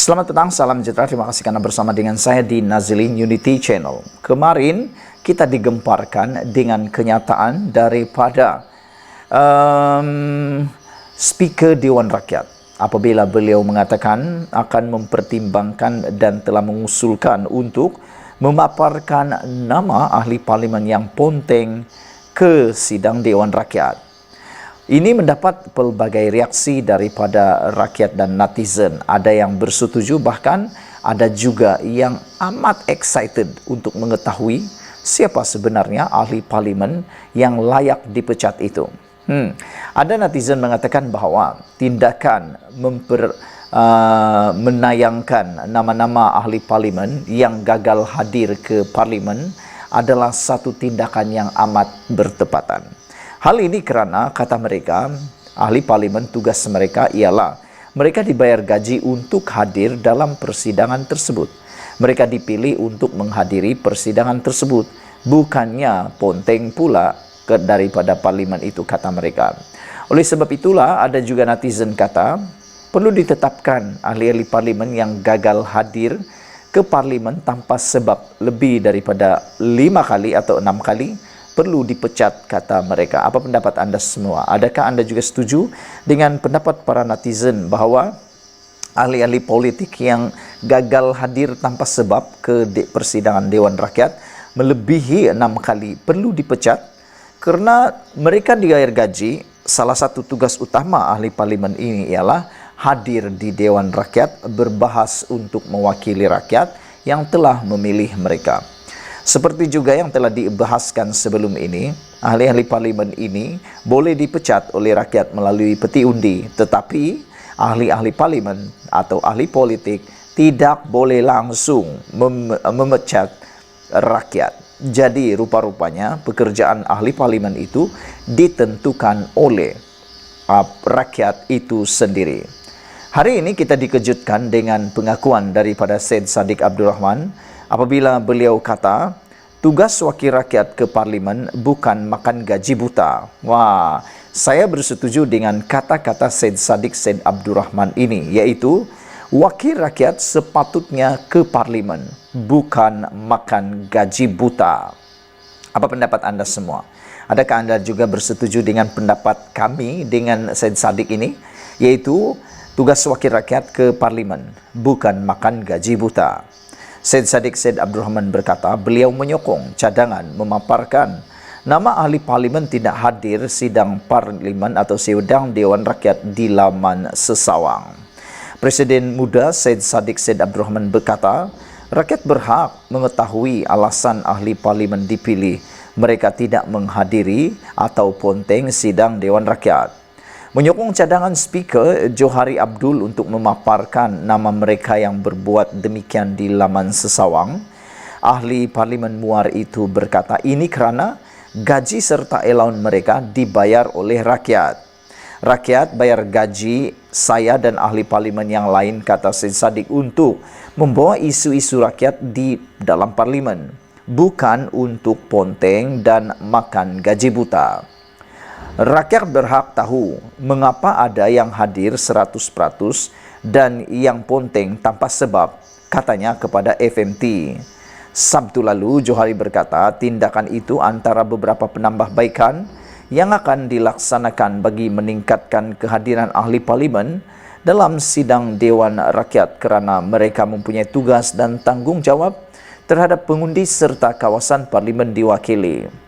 Selamat petang, salam sejahtera. Terima kasih karena bersama dengan saya di Nazilin Unity Channel. Kemarin kita digemparkan dengan kenyataan daripada Speaker Dewan Rakyat apabila beliau mengatakan akan mempertimbangkan dan telah mengusulkan untuk memaparkan nama ahli parlimen yang ponteng ke sidang Dewan Rakyat. Ini mendapat pelbagai reaksi daripada rakyat dan netizen. Ada yang bersetuju, bahkan ada juga yang amat excited untuk mengetahui siapa sebenarnya ahli parlimen yang layak dipecat itu. Ada netizen mengatakan bahawa tindakan menayangkan nama-nama ahli parlimen yang gagal hadir ke parlimen adalah satu tindakan yang amat bertepatan. Hal ini kerana, kata mereka, ahli parlimen tugas mereka ialah mereka dibayar gaji untuk hadir dalam persidangan tersebut. Mereka dipilih untuk menghadiri persidangan tersebut, bukannya ponteng pula daripada parlimen itu, kata mereka. Oleh sebab itulah, ada juga netizen kata, perlu ditetapkan ahli-ahli parlimen yang gagal hadir ke parlimen tanpa sebab lebih daripada 5 kali atau 6 kali, perlu dipecat, kata mereka. Apa pendapat anda semua? Adakah anda juga setuju dengan pendapat para netizen bahawa ahli-ahli politik yang gagal hadir tanpa sebab ke persidangan Dewan Rakyat melebihi 6 kali perlu dipecat? Kerana mereka dibayar gaji, salah satu tugas utama ahli parlimen ini ialah hadir di Dewan Rakyat, berbahas untuk mewakili rakyat yang telah memilih mereka. Seperti juga yang telah dibahaskan sebelum ini, ahli-ahli parlimen ini boleh dipecat oleh rakyat melalui peti undi, tetapi ahli-ahli parlimen atau ahli politik tidak boleh langsung memecat rakyat. Jadi rupa-rupanya pekerjaan ahli parlimen itu ditentukan oleh rakyat itu sendiri. Hari ini kita dikejutkan dengan pengakuan daripada Syed Saddiq Abdul Rahman apabila beliau kata, tugas wakil rakyat ke parlimen bukan makan gaji buta. Wah, saya bersetuju dengan kata-kata Syed Saddiq Abdul Rahman ini, iaitu wakil rakyat sepatutnya ke parlimen, bukan makan gaji buta. Apa pendapat anda semua? Adakah anda juga bersetuju dengan pendapat kami dengan Syed Saddiq ini, iaitu tugas wakil rakyat ke parlimen, bukan makan gaji buta? Syed Saddiq Abdul Rahman berkata, beliau menyokong cadangan memaparkan nama ahli parlimen tidak hadir sidang parlimen atau sidang Dewan Rakyat di laman sesawang. Presiden muda Syed Saddiq Abdul Rahman berkata, rakyat berhak mengetahui alasan ahli parlimen dipilih. Mereka tidak menghadiri atau ponteng sidang Dewan Rakyat. Menyokong cadangan Speaker Johari Abdul untuk memaparkan nama mereka yang berbuat demikian di laman sesawang, ahli parlimen Muar itu berkata ini kerana gaji serta allowance mereka dibayar oleh rakyat. Rakyat bayar gaji saya dan ahli parlimen yang lain, kata Syed Saddiq, untuk membawa isu-isu rakyat di dalam parlimen, bukan untuk ponteng dan makan gaji buta. Rakyat berhak tahu mengapa ada yang hadir 100% dan yang ponteng tanpa sebab, katanya kepada FMT. Sabtu lalu, Johari berkata tindakan itu antara beberapa penambahbaikan yang akan dilaksanakan bagi meningkatkan kehadiran ahli parlimen dalam sidang Dewan Rakyat kerana mereka mempunyai tugas dan tanggungjawab terhadap pengundi serta kawasan parlimen diwakili.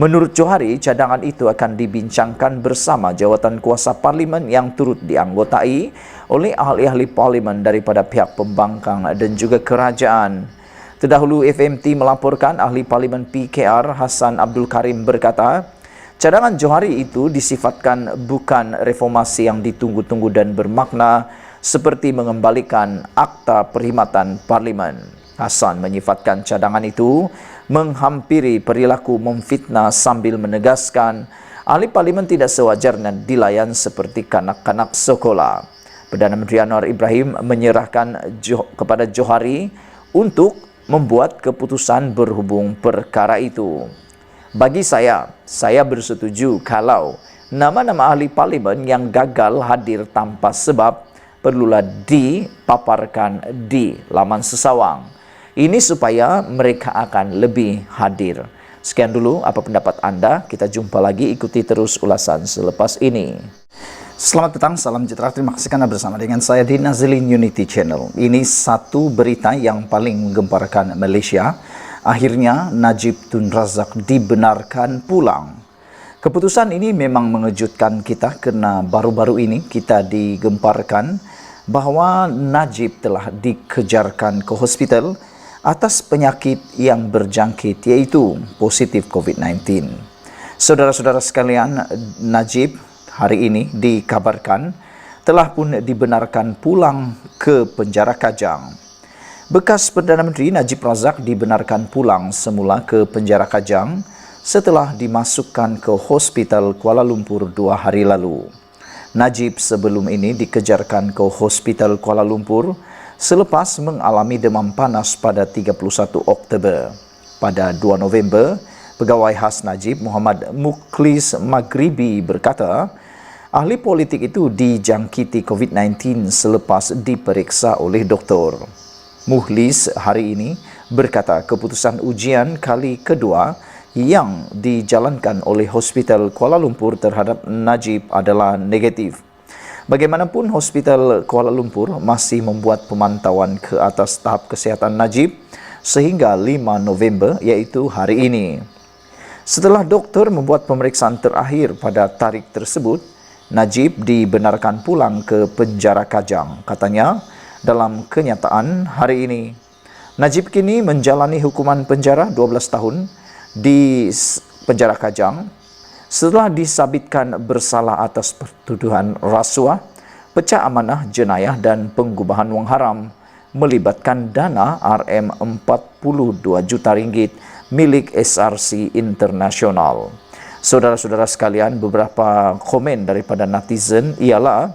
Menurut Johari, cadangan itu akan dibincangkan bersama jawatan kuasa parlimen yang turut dianggotai oleh ahli-ahli parlimen daripada pihak pembangkang dan juga kerajaan. Terdahulu FMT melaporkan ahli parlimen PKR Hassan Abdul Karim berkata, cadangan Johari itu disifatkan bukan reformasi yang ditunggu-tunggu dan bermakna seperti mengembalikan akta perkhidmatan parlimen. Hassan menyifatkan cadangan itu menghampiri perilaku memfitnah sambil menegaskan ahli parlimen tidak sewajarnya dilayan seperti kanak-kanak sekolah. Perdana Menteri Anwar Ibrahim menyerahkan kepada Johari untuk membuat keputusan berhubung perkara itu. Bagi saya bersetuju kalau nama-nama ahli parlimen yang gagal hadir tanpa sebab perlulah dipaparkan di laman sesawang. Ini supaya mereka akan lebih hadir. Sekian dulu apa pendapat Anda. Kita jumpa lagi, ikuti terus ulasan selepas ini. Selamat petang, salam sejahtera. Terima kasih karena bersama dengan saya di Nazilin Unity Channel. Ini satu berita yang paling menggemparkan Malaysia. Akhirnya Najib Tun Razak dibenarkan pulang. Keputusan ini memang mengejutkan kita karena baru-baru ini kita digemparkan bahawa Najib telah dikejarkan ke hospital atas penyakit yang berjangkit, yaitu positif COVID-19. Saudara-saudara sekalian, Najib hari ini dikabarkan telah pun dibenarkan pulang ke penjara Kajang. Bekas Perdana Menteri Najib Razak dibenarkan pulang semula ke penjara Kajang setelah dimasukkan ke Hospital Kuala Lumpur 2 hari lalu. Najib sebelum ini dikejarkan ke Hospital Kuala Lumpur selepas mengalami demam panas pada 31 Oktober. Pada 2 November, pegawai khas Najib Muhammad Mukhlis Maghribi berkata, ahli politik itu dijangkiti COVID-19 selepas diperiksa oleh doktor. Mukhlis hari ini berkata keputusan ujian kali kedua yang dijalankan oleh Hospital Kuala Lumpur terhadap Najib adalah negatif. Bagaimanapun, Hospital Kuala Lumpur masih membuat pemantauan ke atas tahap kesihatan Najib sehingga 5 November, iaitu hari ini. Setelah doktor membuat pemeriksaan terakhir pada tarikh tersebut, Najib dibenarkan pulang ke penjara Kajang. Katanya, dalam kenyataan hari ini, Najib kini menjalani hukuman penjara 12 tahun di penjara Kajang setelah disabitkan bersalah atas pertuduhan rasuah, pecah amanah jenayah dan pengubahan wang haram melibatkan dana RM42 juta ringgit milik SRC Internasional. Saudara-saudara sekalian, beberapa komen daripada netizen ialah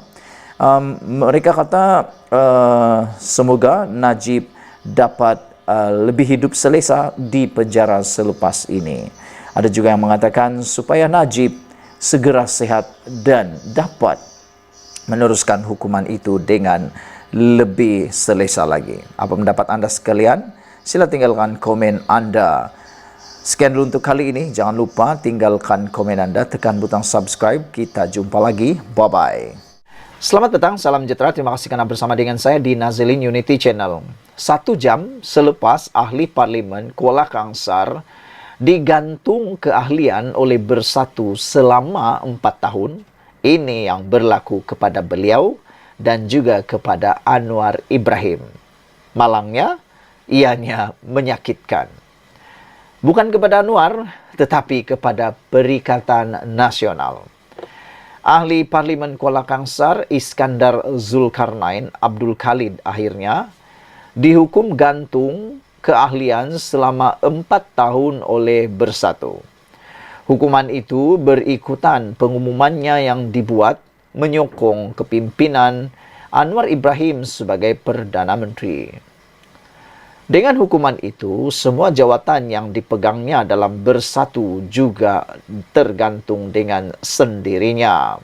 mereka kata semoga Najib dapat lebih hidup selesa di penjara selepas ini. Ada juga yang mengatakan supaya Najib segera sehat dan dapat meneruskan hukuman itu dengan lebih selesa lagi. Apa pendapat Anda sekalian? Sila tinggalkan komen Anda. Sekian dulu untuk kali ini. Jangan lupa tinggalkan komen Anda, tekan butang subscribe. Kita jumpa lagi. Bye-bye. Selamat datang, salam sejahtera. Terima kasih karena bersama dengan saya di Nazilin Unity Channel. 1 jam selepas ahli parlimen Kuala Kangsar digantung keahlian oleh Bersatu selama 4 tahun, ini yang berlaku kepada beliau dan juga kepada Anwar Ibrahim. Malangnya, ianya menyakitkan. Bukan kepada Anwar, tetapi kepada Perikatan Nasional. Ahli Parlimen Kuala Kangsar Iskandar Zulkarnain Abdul Khalid akhirnya dihukum gantung keahlian selama 4 tahun oleh Bersatu. Hukuman itu berikutan pengumumannya yang dibuat menyokong kepimpinan Anwar Ibrahim sebagai Perdana Menteri. Dengan hukuman itu, semua jawatan yang dipegangnya dalam Bersatu juga tergantung dengan sendirinya.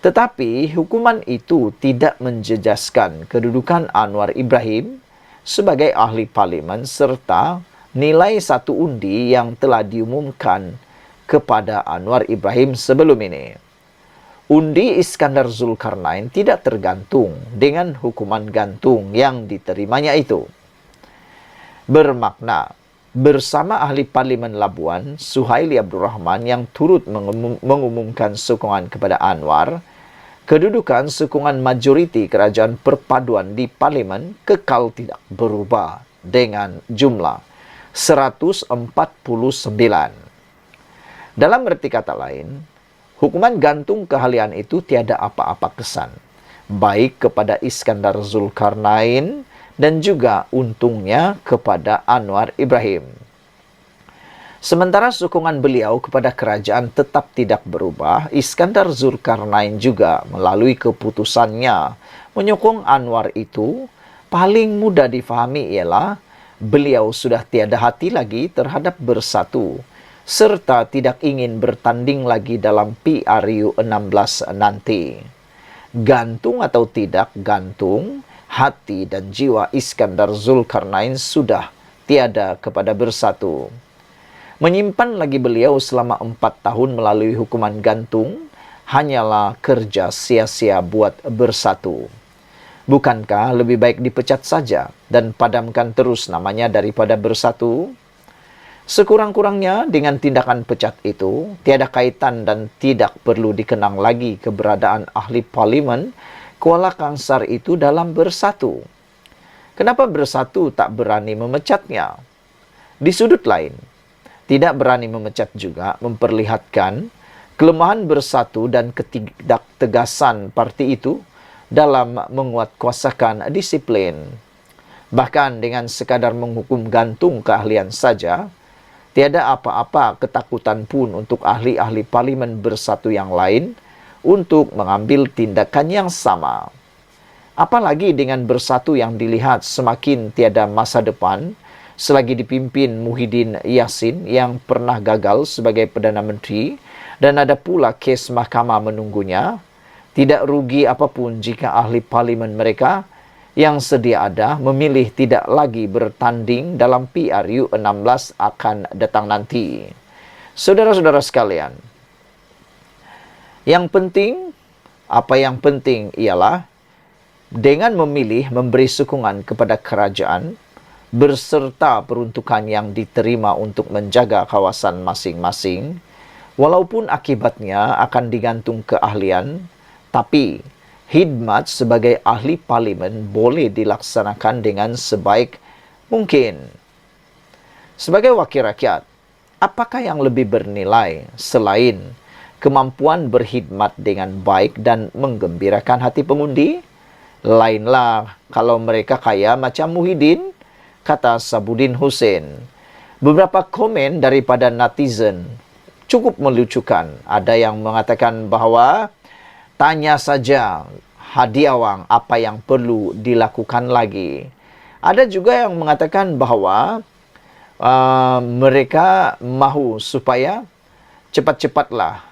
Tetapi hukuman itu tidak menjejaskan kedudukan Anwar Ibrahim sebagai ahli parlimen serta nilai 1 undi yang telah diumumkan kepada Anwar Ibrahim sebelum ini. Undi Iskandar Zulkarnain tidak tergantung dengan hukuman gantung yang diterimanya itu. Bermakna, bersama ahli parlimen Labuan, Suhaili Abdul Rahman yang turut mengumumkan sokongan kepada Anwar, kedudukan sokongan majoriti kerajaan perpaduan di parlimen kekal tidak berubah dengan jumlah 149. Dalam erti kata lain, hukuman gantung keahlian itu tiada apa-apa kesan, baik kepada Iskandar Zulkarnain dan juga untungnya kepada Anwar Ibrahim. Sementara sokongan beliau kepada kerajaan tetap tidak berubah, Iskandar Zulkarnain juga melalui keputusannya menyokong Anwar itu, paling mudah difahami ialah beliau sudah tiada hati lagi terhadap Bersatu, serta tidak ingin bertanding lagi dalam PRU 16 nanti. gantung atau tidak gantung, hati dan jiwa Iskandar Zulkarnain sudah tiada kepada bersatu. Menyimpan lagi beliau selama 4 tahun melalui hukuman gantung hanyalah kerja sia-sia buat bersatu. Bukankah lebih baik dipecat saja dan padamkan terus namanya daripada bersatu? Sekurang-kurangnya dengan tindakan pecat itu, tiada kaitan dan tidak perlu dikenang lagi keberadaan ahli parlimen Kuala Kangsar itu dalam bersatu. Kenapa bersatu tak berani memecatnya? Di sudut lain, tidak berani memecat juga memperlihatkan kelemahan bersatu dan ketidaktegasan parti itu dalam menguatkuasakan disiplin. Bahkan dengan sekadar menghukum gantung keahlian saja, tiada apa-apa ketakutan pun untuk ahli-ahli parlimen bersatu yang lain untuk mengambil tindakan yang sama. Apalagi dengan bersatu yang dilihat semakin tiada masa depan, selagi dipimpin Muhyiddin Yassin yang pernah gagal sebagai Perdana Menteri dan ada pula kes mahkamah menunggunya, tidak rugi apapun jika ahli parlimen mereka yang sedia ada memilih tidak lagi bertanding dalam PRU 16 akan datang nanti. Saudara-saudara sekalian, yang penting ialah dengan memilih memberi sokongan kepada kerajaan berserta peruntukan yang diterima untuk menjaga kawasan masing-masing, walaupun akibatnya akan digantung keahlian, tapi khidmat sebagai ahli parlimen boleh dilaksanakan dengan sebaik mungkin. Sebagai wakil rakyat, apakah yang lebih bernilai selain kemampuan berkhidmat dengan baik dan menggembirakan hati pengundi? Lainlah kalau mereka kaya macam Muhyiddin, kata Sabudin Hussein. Beberapa komen daripada netizen cukup melucukan. Ada yang mengatakan bahawa tanya saja Hadiawang apa yang perlu dilakukan lagi. Ada juga yang mengatakan bahawa mereka mahu supaya cepat-cepatlah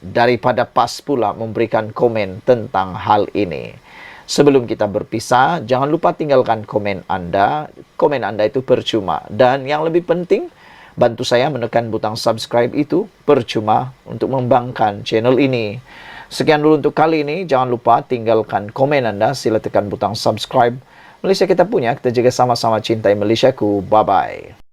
daripada PAS pula memberikan komen tentang hal ini. Sebelum kita berpisah, jangan lupa tinggalkan komen Anda. Komen Anda itu percuma. Dan yang lebih penting, bantu saya menekan butang subscribe itu percuma untuk membangkang channel ini. Sekian dulu untuk kali ini. Jangan lupa tinggalkan komen Anda. Sila tekan butang subscribe. Malaysia kita punya. Kita jaga sama-sama cintai Malaysiaku. Bye-bye.